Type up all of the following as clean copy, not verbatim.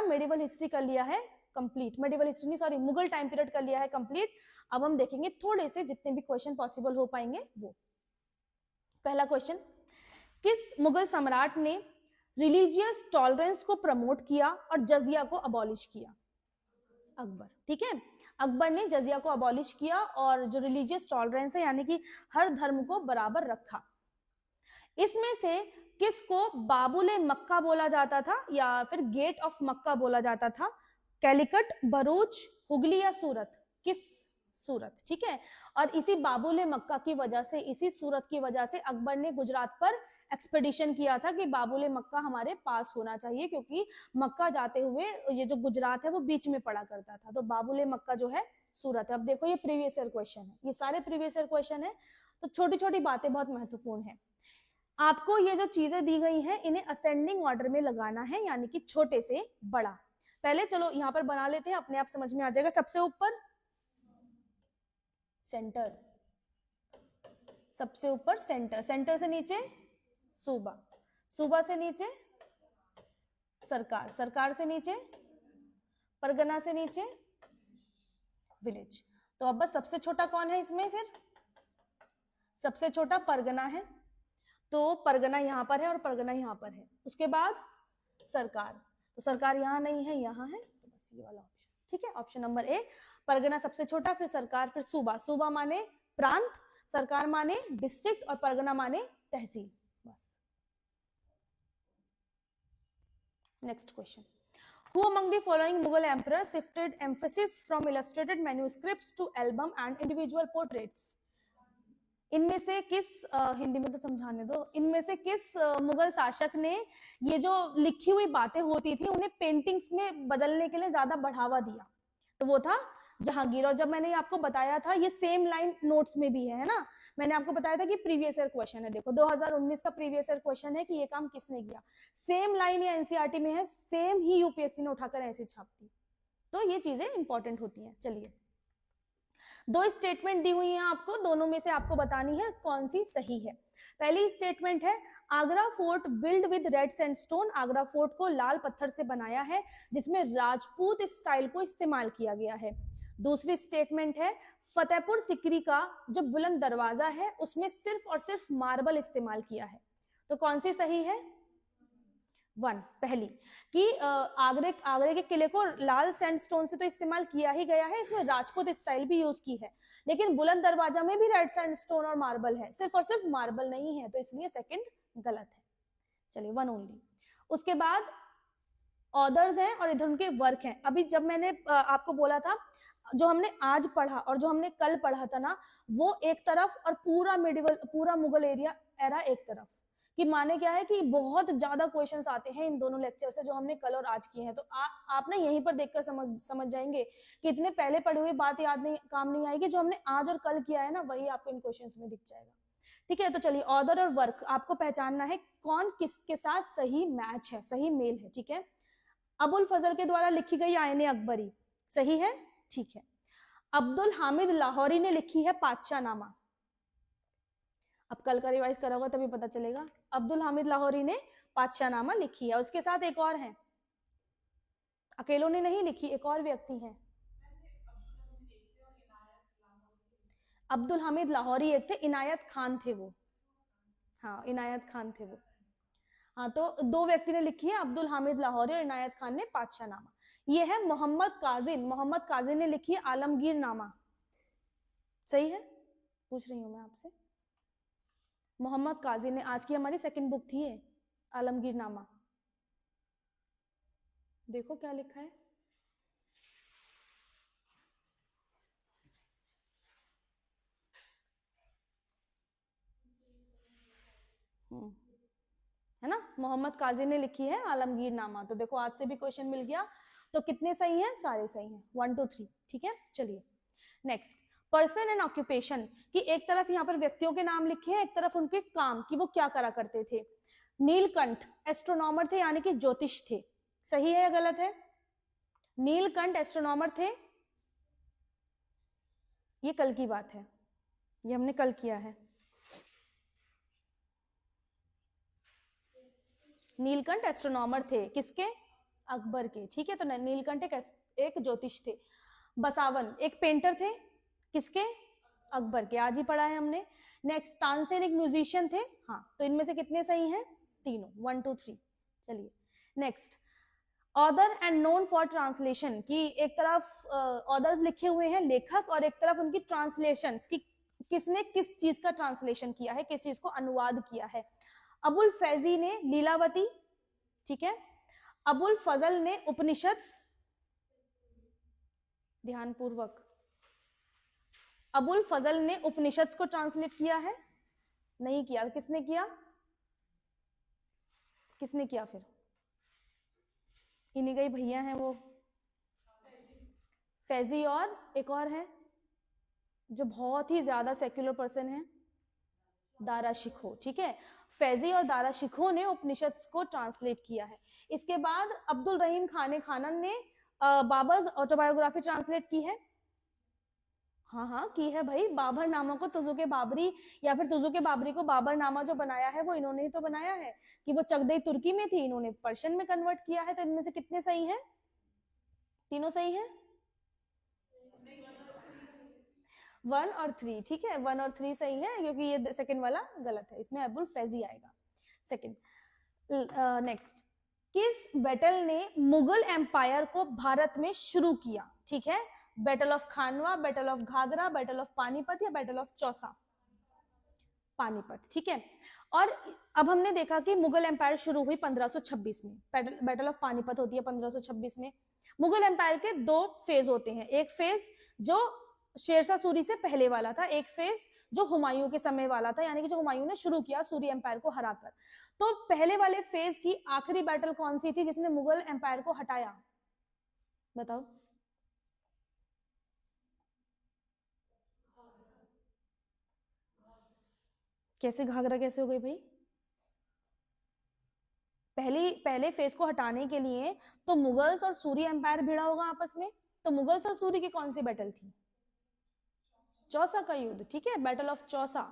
Medieval history कर लिया है कंप्लीट, मेडिवल हिस्ट्री नहीं सॉरी मुगल टाइम पीरियड कर लिया है कंप्लीट। अब हम देखेंगे थोड़े से जितने भी क्वेश्चन पॉसिबल हो पाएंगे वो। पहला क्वेश्चन, किस मुगल सम्राट ने रिलीजियस टॉलरेंस को प्रमोट किया और जजिया को अबॉलिश किया? अकबर। ठीक है, अकबर ने जजिया को अबॉलिश किया और जो रिलीजियस टॉलरेंस है यानी कि हर धर्म को बराबर रखा। इसमें से किसको बाबुल मक्का बोला जाता था या फिर गेट ऑफ मक्का बोला जाता था? कैलिकट, भरूच, हुगली या सूरत? किस? सूरत। ठीक है, और इसी बाबुल मक्का की वजह से, इसी सूरत की वजह से अकबर ने गुजरात पर एक्सपेडिशन किया था कि बाबुल मक्का हमारे पास होना चाहिए, क्योंकि मक्का जाते हुए ये जो गुजरात है वो बीच में पड़ा करता था, तो बाबुल मक्का जो है सूरत है। अब देखो ये प्रीवियस ईयर क्वेश्चन है, ये सारे प्रीवियस ईयर क्वेश्चन है, तो छोटी छोटी बातें बहुत महत्वपूर्ण है। आपको ये जो चीजें दी गई हैं इन्हें असेंडिंग ऑर्डर में लगाना है, यानी कि छोटे से बड़ा। पहले चलो यहाँ पर बना लेते हैं, अपने आप समझ में आ जाएगा। सबसे ऊपर सेंटर, सबसे ऊपर सेंटर, सेंटर से नीचे सूबा, सूबा से नीचे सरकार, सरकार से नीचे परगना, से नीचे विलेज। तो अब बस सबसे छोटा कौन है इसमें? फिर सबसे छोटा परगना है, तो परगना यहां पर है और परगना यहां पर है। उसके बाद सरकार, तो सरकार यहां नहीं है, यहां है, तो बस ये वाला ऑप्शन। ठीक है, ऑप्शन नंबर ए, परगना सबसे छोटा, फिर सरकार, फिर सूबा। सूबा माने प्रांत, सरकार माने डिस्ट्रिक्ट और परगना माने तहसील। बस। Next question, Who among the following Mughal emperors shifted emphasis from illustrated manuscripts to album and individual portraits? इनमें से किस हिंदी में तो समझाने दो, इनमें से किस मुगल शासक ने ये जो लिखी हुई बातें होती थी उन्हें पेंटिंग्स में बदलने के लिए ज्यादा बढ़ावा दिया? तो वो था जहांगीर। और जब मैंने आपको बताया था, ये सेम लाइन नोट्स में भी है ना, मैंने आपको बताया था कि प्रीवियस ईयर क्वेश्चन है, देखो 2019 का प्रीवियस ईयर क्वेश्चन है कि ये काम किसने किया। सेम लाइन या एनसीईआरटी में है, सेम ही यूपीएससी ने उठाकर ऐसे छाप दी, तो ये चीजें इंपॉर्टेंट होती हैं। चलिए, दो स्टेटमेंट दी हुई हैं आपको, दोनों में से आपको बतानी है कौन सी सही है। पहली स्टेटमेंट है, Agra fort build with red sandstone, Agra fort को लाल पत्थर से बनाया है जिसमें राजपूत स्टाइल को इस्तेमाल किया गया है। दूसरी स्टेटमेंट है, फतेहपुर सीकरी का जो बुलंद दरवाजा है उसमें सिर्फ और सिर्फ मार्बल इस्तेमाल किया है। तो कौन सी सही है? 1, पहली कि आगरे के किले को लाल सैंडस्टोन से तो इस्तेमाल किया ही गया है, इसमें राजपूत स्टाइल भी यूज की है, लेकिन बुलंद दरवाजा में भी रेड सैंडस्टोन और मार्बल है, सिर्फ और सिर्फ मार्बल नहीं है, तो इसलिए सेकंड गलत है। चलिए, 1 ओनली। उसके बाद ऑथर्स हैं और इधर उनके वर्क हैं। अभी जब मैंने आपको बोला था, जो हमने आज पढ़ा और जो हमने कल पढ़ा था ना, वो एक तरफ और पूरा मेडिवल, पूरा मुगल एरा एक तरफ, कि माने क्या है कि बहुत ज्यादा क्वेश्चंस आते हैं इन दोनों लेक्चर से जो हमने कल और आज किए हैं। तो आप ना यहीं पर देखकर समझ जाएंगे कि इतने पहले पढ़ी हुई बात याद नहीं, काम नहीं आएगी, जो हमने आज और कल किया है ना वही आपको इन क्वेश्चंस में दिख जाएगा। ठीक है, तो चलिए, ऑथर और वर्क आपको पहचानना है कौन किसके साथ सही मैच है, सही मेल है। ठीक है, अबुल फजल के द्वारा लिखी गई आयने अकबरी सही है, ठीक है। अब्दुल हामिद लाहौरी ने लिखी है पातशाहनामा, अब कल का रिवाइज करा होगा तभी पता चलेगा। अब्दुल हामिद लाहौरी ने पातशाहनामा लिखी है, उसके साथ एक और है, अकेलों ने नहीं लिखी, एक और व्यक्ति हैं। अब्दुल हामिद लाहौरी एक थे, इनायत खान थे वो, हाँ इनायत खान थे वो। हाँ, तो 2 व्यक्ति ने लिखी है, अब्दुल हामिद लाहौरी और इनायत खान ने पातशाहनामा। ये है मोहम्मद काजिन, मोहम्मद काजिन ने लिखी है आलमगीर नामा, सही है, पूछ रही हूं मैं आपसे। मोहम्मद काजिन ने, आज की हमारी सेकंड बुक थी ये आलमगीर नामा, देखो क्या लिखा है। है ना, मोहम्मद काजी ने लिखी है आलमगीर नामा। तो देखो आज से भी क्वेश्चन मिल गया, तो कितने सही हैं? सारे सही हैं, 1 2 3। ठीक है, चलिए नेक्स्ट, पर्सन एंड ऑक्यूपेशन, कि एक तरफ यहाँ पर व्यक्तियों के नाम लिखे हैं, एक तरफ उनके काम कि वो क्या करा करते थे। नीलकंठ एस्ट्रोनॉमर थे, यानी कि ज्योतिष थे, सही है या गलत है? नीलकंठ एस्ट्रोनॉमर थे, ये कल की बात है, ये हमने कल किया है। नीलकंठ एस्ट्रोनॉमर थे, किसके? अकबर के, ठीक है। तो नीलकंठ एक ज्योतिष थे। बसावन एक पेंटर थे, किसके? अकबर के, आज ही पढ़ा है हमने। नेक्स्ट तानसेन एक म्यूजिशियन थे, हाँ। तो इनमें से कितने सही हैं? तीनों, 1 2 3। चलिए next, author and known for translation, की एक तरफ ऑथर्स लिखे हुए हैं लेखक, और एक तरफ उनकी ट्रांसलेशंस की किसने किस चीज का ट्रांसलेशन किया है, किस चीज को अनुवाद किया है। अबुल फैजी ने लीलावती, ठीक है। अबुल फजल ने उपनिषद, ध्यान पूर्वक, अबुल फजल ने उपनिषद को ट्रांसलेट किया है? नहीं किया। किसने किया? किसने किया फिर? इन्हीं के भैया हैं वो, फैजी, और एक और है जो बहुत ही ज्यादा सेक्युलर पर्सन है, दारा शिकोह, ठीक है। फैजी और दारा शिकोह ने उपनिषद को ट्रांसलेट किया है। इसके बाद अब्दुल रहीम खान खानन ने बाबर्स ऑटोबायोग्राफी ट्रांसलेट की है। हाँ हाँ की है भाई। बाबर नामा को तुजुके बाबरी, या फिर तुजुके बाबरी को बाबर नामा जो बनाया है वो इन्होंने ही तो बनाया है, कि वो चगदई तुर्की में थी, इन्होंने पर्शियन में कन्वर्ट किया है। तो इनमें से कितने सही हैं? तीनों सही हैं, 1 और 3, ठीक है। 1 और 3 सही है, क्योंकि ये सेकंड वाला गलत है, इसमें अबुल फैजी आएगा सेकंड। नेक्स्ट, किस बैटल ने मुगल एम्पायर को भारत में शुरू किया? ठीक है, battle of Khanwa, battle of Ghaghra, battle of Panipat, या बैटल ऑफ चौसा? पानीपत, ठीक है। और अब हमने देखा कि मुगल एम्पायर शुरू हुई 1526 में, बैटल ऑफ पानीपत होती है 1526 में। मुगल एम्पायर के 2 फेज होते हैं, एक फेज जो शेरशाह सूरी से पहले वाला था, एक फेज जो हुमायूं के समय वाला था, यानी कि जो हुमायूं ने शुरू किया सूरी एम्पायर को हराकर। तो पहले वाले फेज की आखिरी बैटल कौन सी थी जिसने मुगल एम्पायर को हटाया? बताओ। कैसे घाघरा कैसे हो गई भाई? पहले फेज को हटाने के लिए तो मुगल्स और सूरी एम्पायर भिड़ा होगा आपस में। तो मुगल्स और सूरी की कौन सी बैटल थी? चौसा का युद्ध, ठीक है। बैटल ऑफ चौसा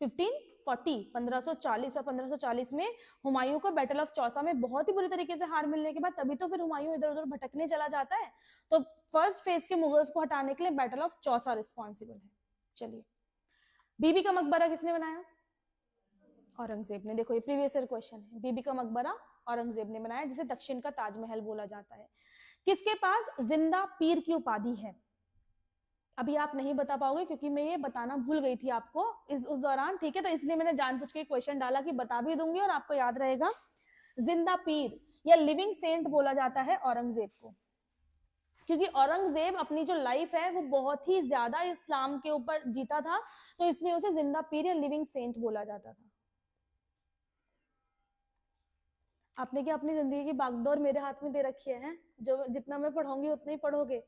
1540, 1540, और 1540 में हुमायूं को बैटल ऑफ चौसा में बहुत ही बुरी तरीके से हार मिलने के बाद तभी तो फिर हुमायूं इधर उधर भटकने चला जाता है। तो फर्स्ट फेज के मुगल्स को हटाने के लिए बैटल ऑफ चौसा रिस्पॉन्सिबल है। चलिए, बीबी का मकबरा किसने बनाया? औरंगजेब ने। देखो ये प्रीवियस ईयर क्वेश्चन है। बीबी का मकबरा औरंगजेब ने बनाया, जिसे दक्षिण का ताजमहल बोला जाता है। किसके पास जिंदा पीर की उपाधि है? अभी आप नहीं बता पाओगे क्योंकि मैं ये बताना भूल गई थी आपको उस दौरान, ठीक है। तो इसलिए मैंने जानबूझ के क्वेश्चन डाला कि बता भी दूंगी और आपको याद रहेगा। जिंदा पीर या लिविंग सेंट बोला जाता है औरंगजेब को, क्योंकि औरंगजेब अपनी जो लाइफ है वो बहुत ही ज्यादा इस्लाम के ऊपर जीता था, तो इसलिए उसे जिंदा पीर या लिविंग सेंट बोला जाता था। आपने क्या अपनी जिंदगी की बागडोर मेरे हाथ में दे रखी है? जो जितना मैं पढ़ाऊंगी उतना ही पढ़ोगे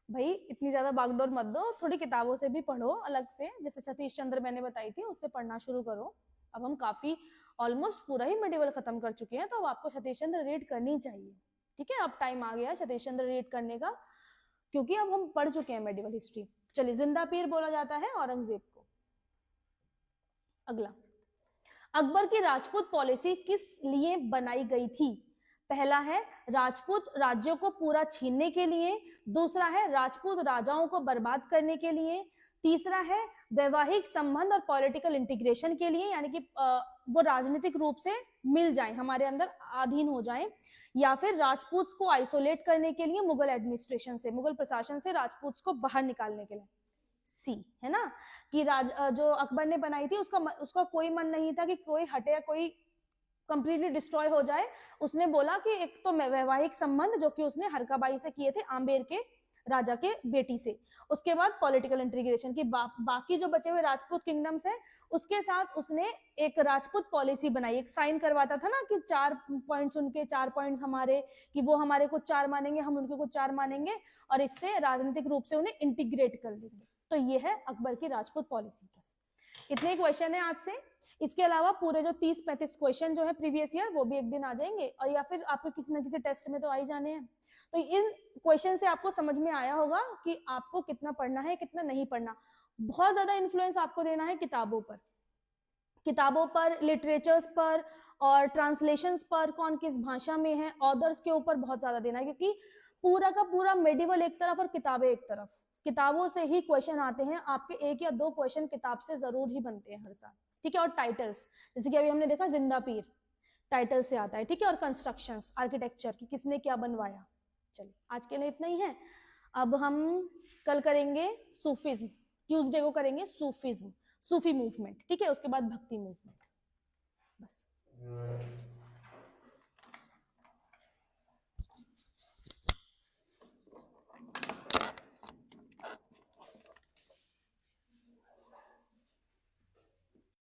भाई। इतनी ज्यादा बागडोर मत दो, थोड़ी किताबों से भी पढ़ो अलग से, जैसे सतीश चंद्र मैंने बताई थी उससे पढ़ना शुरू करो। अब हम काफी ऑलमोस्ट पूरा ही मेडिवल खत्म कर चुके हैं, तो अब आपको सतीश चंद्र रीड करनी चाहिए, ठीक है। अब टाइम आ गया सतीश चंद्र रीड करने का, क्योंकि अब हम पढ़ चुके हैं मेडिवल हिस्ट्री। चलिए, जिंदा पीर बोला जाता है औरंगजेब को। अगला, अकबर की राजपूत पॉलिसी किस लिए बनाई गई थी? पहला है राजपूत राज्यों को पूरा छीनने के लिए, दूसरा है राजपूत राजाओं को बर्बाद करने के लिए, तीसरा है वैवाहिक संबंध और पॉलिटिकल इंटीग्रेशन के लिए, यानी कि वो राजनीतिक रूप से मिल जाएं, हमारे अंदर अधीन हो जाएं, या फिर राजपूत को आइसोलेट करने के लिए, मुगल एडमिनिस्ट्रेशन से, मुगल प्रशासन से राजपूत को बाहर निकालने के लिए। सी है ना, कि जो अकबर ने बनाई थी उसका कोई मन नहीं था कि कोई हटे या कोई कंप्लीटली डिस्ट्रॉय हो जाए। उसने बोला कि एक तो वैवाहिक संबंध जो कि उसने हरकाबाई से किए थे, आम्बेर के राजा के बेटी से, उसके बाद पॉलिटिकल इंटीग्रेशन की बाकी जो बचे हुए राजपूत किंगडम्स है उसके साथ उसने एक राजपूत पॉलिसी बनाई। एक साइन करवाता था ना कि 4 पॉइंट्स उनके 4 पॉइंट्स हमारे, कि वो हमारे कुछ 4 मानेंगे, हम उनके कुछ 4 मानेंगे, और इससे राजनीतिक रूप से उन्हें इंटीग्रेट कर देंगे। तो ये है अकबर की राजपूत पॉलिसी। इतने क्वेश्चन है आज से। इसके अलावा पूरे जो 30-35 क्वेश्चन जो है प्रीवियस ईयर, वो भी एक दिन आ जाएंगे, और या फिर आपके किसी न किसी टेस्ट में तो आ ही जाने हैं। तो इन क्वेश्चन से आपको समझ में आया होगा कि आपको कितना पढ़ना है, कितना नहीं पढ़ना। बहुत ज्यादा इन्फ्लुएंस आपको देना है किताबों पर, किताबों पर, लिटरेचर्स पर और ट्रांसलेशंस पर, कौन किस भाषा में है, ऑथर्स के ऊपर बहुत ज्यादा देना है, क्योंकि पूरा का पूरा मेडिवल एक तरफ और किताबें एक तरफ। किताबों से ही क्वेश्चन आते हैं, आपके 1 या 2 क्वेश्चन किताब से जरूर ही बनते हैं हर साल, ठीक है। और टाइटल्स, जैसे कि अभी हमने देखा जिंदा पीर, टाइटल से आता है, ठीक है। और कंस्ट्रक्शंस, आर्किटेक्चर की किसने क्या बनवाया। चलिए आज के लिए इतना ही है। अब हम कल करेंगे सूफिज्म, ट्यूसडे को करेंगे सूफिज्म, सूफी मूवमेंट, ठीक है। उसके बाद भक्ति मूवमेंट, बस।